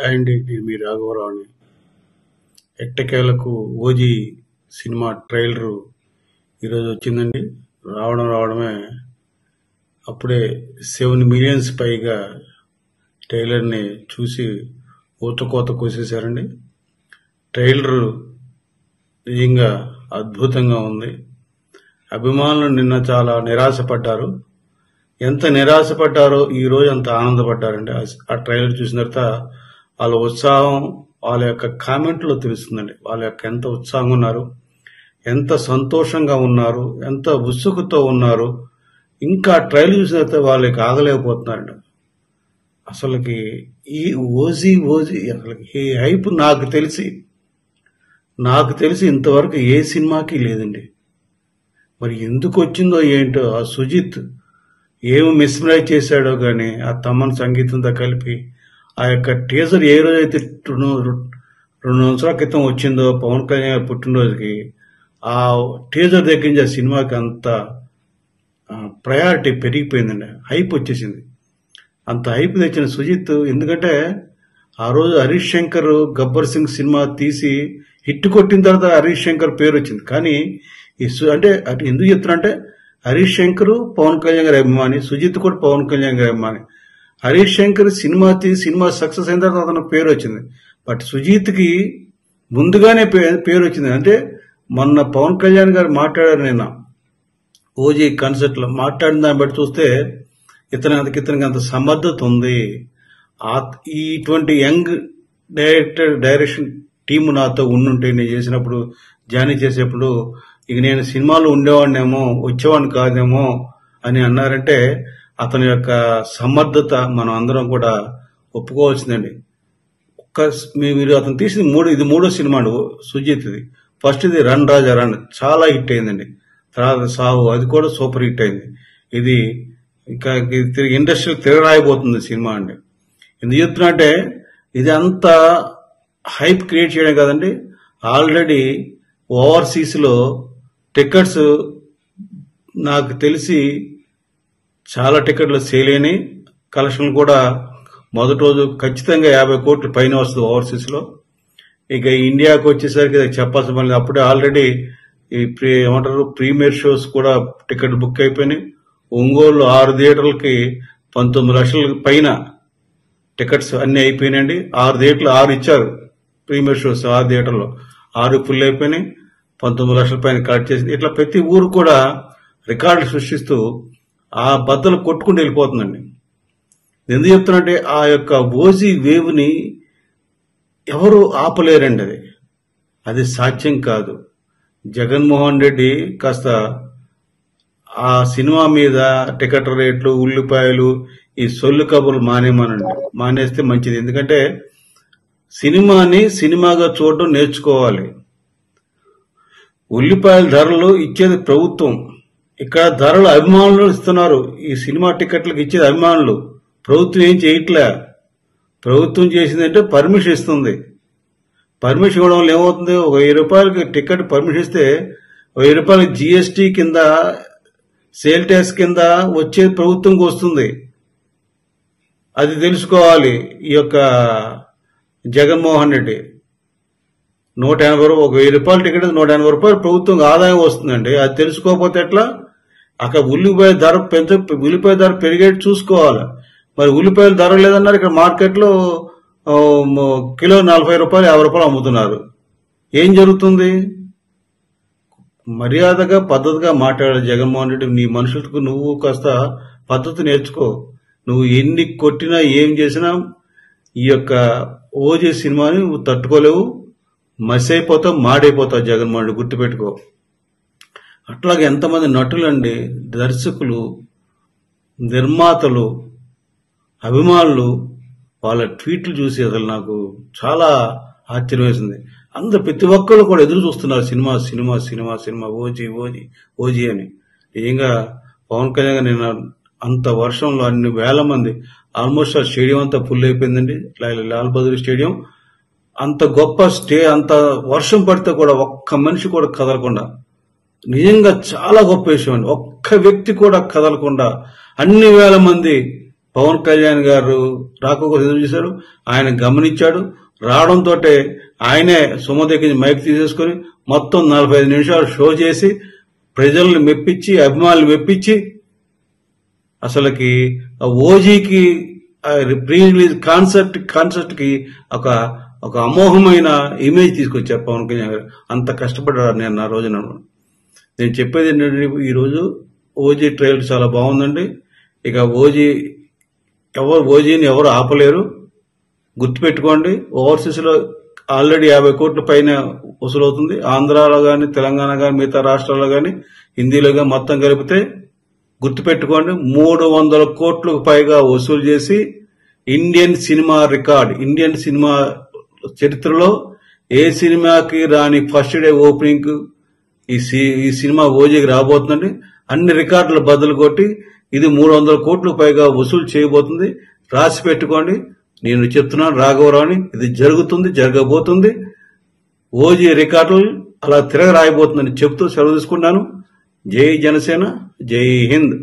And నేను మీ రాఘవరావుని. ఎట్టకేలకు OG cinema trailer ఈరోజు వచ్చిందండి. రావడమే అప్పుడే 7 మిలియన్స్ పైగా ట్రైలర్ని చూసి ఊతకోత కోసేశారండి. ట్రైలరు నిజంగా అద్భుతంగా ఉంది. అభిమానులు నిన్న చాలా నిరాశపడ్డారు. ఎంత నిరాశపడ్డారో ఈరోజు అంత ఆనందపడ్డారండి. ఆ ట్రైలర్ చూసిన తర్వాత వాళ్ళ ఉత్సాహం వాళ్ళ యొక్క కామెంట్లో తెలుస్తుందండి. వాళ్ళ యొక్క ఎంత ఉత్సాహంగా ఉన్నారు, ఎంత సంతోషంగా ఉన్నారు, ఎంత ఉత్సుకతో ఉన్నారు. ఇంకా ట్రైలర్ చూసిన తర్వాత వాళ్ళకి ఆగలేకపోతున్నారండి. అసలుకి ఈ ఓజీ అసలుకి ఈ హైప్ నాకు తెలిసి ఇంతవరకు ఏ సినిమాకి లేదండి. మరి ఎందుకు వచ్చిందో ఏంటో. ఆ సుజిత్ ఏమి మిస్మరైజ్ చేశాడో గాని ఆ తమన్ సంగీతంతో కలిపి ఆ యొక్క టీజర్ ఏ రోజైతే 2 సంవత్సరాల క్రితం వచ్చిందో పవన్ కళ్యాణ్ పుట్టినరోజుకి, ఆ టీజర్ దగ్గర నుంచి ఆ సినిమాకి అంత ప్రయారిటీ పెరిగిపోయిందండి. హైప్ వచ్చేసింది. అంత హైప్ తెచ్చిన సుజిత్, ఎందుకంటే ఆ రోజు హరీష్ శంకర్ గబ్బర్ సింగ్ సినిమా తీసి హిట్ కొట్టిన తర్వాత హరీష్ శంకర్ పేరు వచ్చింది. కానీ అంటే ఎందుకు చెప్తున్నా అంటే హరీష్ శంకర్ పవన్ కళ్యాణ్ గారి అభిమాని, సుజిత్ కూడా పవన్ కళ్యాణ్ గారి అభిమాని. హరీష్ శంకర్ సినిమా సక్సెస్ అయిన తర్వాత అతనికి పేరు వచ్చింది. బట్ సుజిత్కి ముందుగానే పేరు వచ్చింది. అంటే మొన్న పవన్ కళ్యాణ్ గారు మాట్లాడారు నిన్న ఓజీ కాన్సెప్ట్ లో. మాట్లాడిన దాన్ని బట్టి చూస్తే ఇతనికి అంత సమర్థత ఉంది. ఇటువంటి యంగ్ డైరెక్షన్ టీము నాతో ఉండుంటే నేను చేసినప్పుడు జాయిన్ చేసేప్పుడు ఇక నేను సినిమాలో ఉండేవాడినేమో, వచ్చేవాడిని కాదేమో అని అన్నారంటే అతని యొక్క సమర్థత మనం అందరం కూడా ఒప్పుకోవాల్సిందండి. మీరు అతను తీసిన ఇది మూడో సినిమా సుజిత్ది. ఫస్ట్ ఇది రన్ రాజా రన్ చాలా హిట్ అయిందండి. తర్వాత సావు అది కూడా సూపర్ హిట్ అయింది. ఇది ఇంకా ఇండస్ట్రీ తిరగరాయిపోతుంది సినిమా అండి. ఎందుకు చెప్తున్నా అంటే ఇది అంత హైప్ క్రియేట్ చేయడం కాదండి. ఆల్రెడీ ఓవర్సీస్ లో టికెట్స్ నాకు తెలిసి చాలా టికెట్లు సేల్ అయినాయి. కలెక్షన్లు కూడా మొదటి రోజు ఖచ్చితంగా 50 కోట్ల పైన వస్తుంది ఓవర్సీస్ లో. ఇక ఇండియాకి వచ్చేసరికి చెప్పాల్సిన పని. అప్పుడే ఆల్రెడీ ఏమంటారు ప్రీమియర్ షోస్ కూడా టికెట్ బుక్ అయిపోయినాయి. ఒంగోలు 6 థియేటర్లకి 19 లక్షల పైన టికెట్స్ అన్ని అయిపోయినాయండి. 6 థియేటర్లు 6 ఇచ్చారు ప్రీమియర్ షోస్. 6 థియేటర్లో 6 ఫుల్ అయిపోయినాయి. 19 లక్షల పైన కలెక్ట్ చేసింది. ఇట్లా ప్రతి ఊరు కూడా రికార్డులు సృష్టిస్తూ ఆ బద్దలు కొట్టుకుంటూ వెళ్ళిపోతుందండి. ఎందుకు చెప్తున్నట్టే ఆ యొక్క ఓజీ వేవ్ ని ఎవరు ఆపలేరండి. అది సాధ్యం కాదు. జగన్మోహన్ రెడ్డి కాస్త ఆ సినిమా మీద టికెట్ రేట్లు, ఉల్లిపాయలు, ఈ సొల్లు కబుర్లు మానేస్తే మంచిది. ఎందుకంటే సినిమాని సినిమాగా చూడడం నేర్చుకోవాలి. ఉల్లిపాయల ధరలు ఇచ్చేది ప్రభుత్వం. ఇక్కడ ధరలు అభిమానులు ఇస్తున్నారు. ఈ సినిమా టికెట్లకు ఇచ్చేది అభిమానులు. ప్రభుత్వం ఏం చేయట్లే. ప్రభుత్వం చేసిందంటే పర్మిషన్ ఇస్తుంది. పర్మిషన్ ఇవ్వడం వల్ల ఏమవుతుంది, 1000 రూపాయలకి టికెట్ పర్మిషన్ ఇస్తే 1000 రూపాయలకి జిఎస్టీ కింద, సేల్ ట్యాక్స్ కింద వచ్చేది ప్రభుత్వంకి వస్తుంది. అది తెలుసుకోవాలి ఈ యొక్క జగన్మోహన్ రెడ్డి. 180 రూపాయలు, 1000 రూపాయల టికెట్ 180 రూపాయలు ప్రభుత్వం ఆదాయం వస్తుందండి. అది తెలుసుకోకపోతే ఎట్లా? అక్కడ ఉల్లిపాయ ధర పెరిగేట్టు చూసుకోవాలి. మరి ఉల్లిపాయల ధర లేదన్నారు. ఇక్కడ మార్కెట్లో కిలో 40 రూపాయలు 50 రూపాయలు అమ్ముతున్నారు. ఏం జరుగుతుంది? మర్యాదగా పద్ధతిగా మాట్లాడాలి జగన్మోహన్ రెడ్డి. నీ మనుషులకు నువ్వు కాస్త పద్ధతి నేర్చుకో. నువ్వు ఎన్ని కొట్టినా ఏం చేసినా ఈ యొక్క ఓజీ సినిమాని నువ్వు తట్టుకోలేవు. మసైపోతావు, మాడైపోతావు జగన్మోహన్ రెడ్డి, గుర్తుపెట్టుకో. అట్లాగే ఎంతమంది నటులండి, దర్శకులు, నిర్మాతలు, అభిమానులు వాళ్ళ ట్వీట్లు చూసి అసలు నాకు చాలా ఆశ్చర్యం వేసింది. ప్రతి ఒక్కళ్ళు కూడా ఎదురు చూస్తున్నారు సినిమా ఓజీ అని. నిజంగా పవన్ కళ్యాణ్ నిన్న అంత వర్షంలో అన్ని వేల మంది, ఆల్మోస్ట్ ఆ స్టేడియం అంతా ఫుల్ అయిపోయిందండి. లాల్ బహదూర్ స్టేడియం అంత గొప్ప అంత వర్షం పడితే కూడా ఒక్క మనిషి కూడా కదలకుండా, నిజంగా చాలా గొప్ప విషయం అండి. ఒక్క వ్యక్తి కూడా కదలకుండా అన్ని వేల మంది పవన్ కళ్యాణ్ గారు రాకపోతే ఎదురు చూశారు. ఆయన గమనించాడు. రావడంతో ఆయనే సుమ దగ్గర మైక్ తీసేసుకుని మొత్తం 45 నిమిషాలు షో చేసి ప్రజల్ని మెప్పించి, అభిమానులు మెప్పించి, అసలుకి ఓజీకి ప్రీ రిలీజ్ కాన్సర్ట్ కి ఒక అమోఘమైన ఇమేజ్ తీసుకొచ్చారు పవన్ కళ్యాణ్ గారు. అంత కష్టపడ్డారు. నేను ఆ రోజున నేను చెప్పేది ఏంటంటే, ఈరోజు ఓజీ ట్రైలర్ చాలా బాగుందండి. ఇక ఓజీని ఎవరు ఆపలేరు. గుర్తుపెట్టుకోండి, ఓవర్సీస్ లో ఆల్రెడీ 50 కోట్ల పైన వసూలవుతుంది. ఆంధ్రాలో గాని, తెలంగాణ గాని, మిగతా రాష్ట్రాల్లో గాని, హిందీలో గాని మొత్తం కలిపితే గుర్తుపెట్టుకోండి 300 కోట్లకు పైగా వసూలు చేసి Indian cinema record, Indian cinema చరిత్రలో ఏ సినిమాకి రాని ఫస్ట్ డే ఓపెనింగ్ ఈ సినిమా ఓజీకి రాబోతుందండి. అన్ని రికార్డులు బదులు కొట్టి ఇది 300 కోట్లకు పైగా వసూలు చేయబోతుంది. రాసి పెట్టుకోండి. నేను చెప్తున్నాను రాఘవరావుని, ఇది జరుగుతుంది, జరగబోతుంది. ఓజీ రికార్డులు అలా తిరగరాయబోతుందని చెప్తూ సెలవు తీసుకున్నాను. జై జనసేన, జై హింద్.